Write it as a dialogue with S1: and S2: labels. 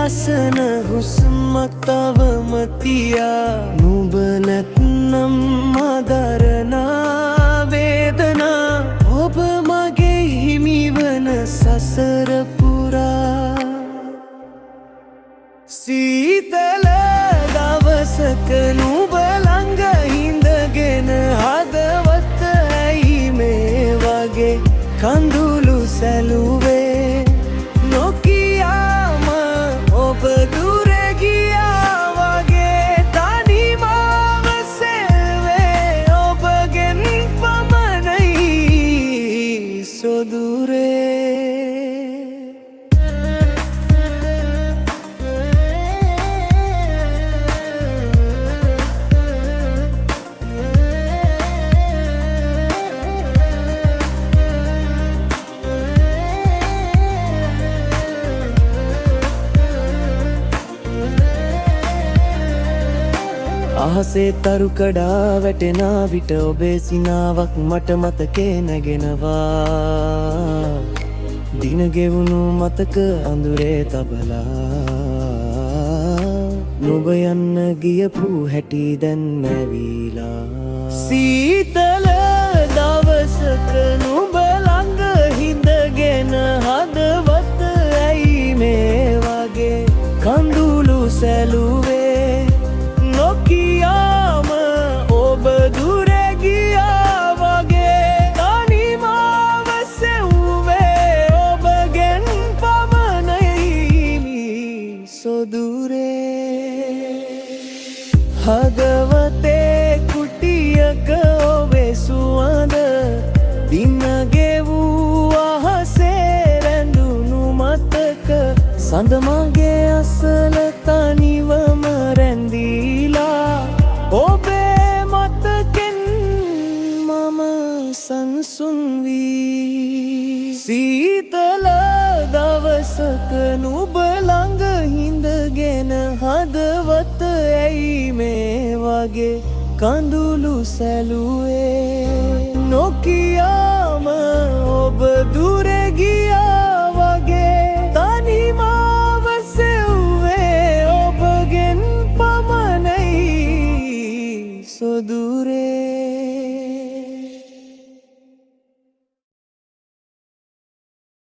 S1: ලස්සන හුස්මක් තවම තියා නුඹ නැත්නම් මදරනා වේදනා ඔබ මගේ හිමිවන සසර පුරා සීතල දවසක නුඹ ළඟ හිඳගෙන හදවත ඇයි මේ වගේ කඳුළු සැලුවේ නොකියාම ඔබ දුර ගියා වගේ තනිමාව සෙල්වේ ඔබගෙන් පමණයි සොදුරේ අහසේ තරු කඩා වැටෙනා විට ඔබේ සිනාවක් මට මතකේ නැගෙනවා දින ගෙවුණු මතක අඳුරේ තබලා නුඹ යන්න ගියපු හැටි දැන් නැවිලා සීතල දවසක නුඹ ළඟ හිඳගෙන හදවත ඇයි මේ වගේ කඳුළු සැලුවේ නොකියාම ඔබ දුර ගියා වගේ තනිමාව සෙව්වේ ඔබගෙන් පමණයි සොදුරේ හදවතේ කුටියක ඔබේ සුවඳ දින ගෙවූ අහසේ රැඳුණු මතක සඳ මගේ අසල තනිවම රැඳීලා ඔබේ මතකෙන් මම සංසුන් වී සීතල දවසක නුඹ ළඟ හිඳගෙන හදවත ඇයි මේ වගේ කඳුළු සැලුවේ නොකියාම ඔබ දුර ගියා වගේ තනිමාව සෙව්වේ ඔබගෙන් පමණයි සොදු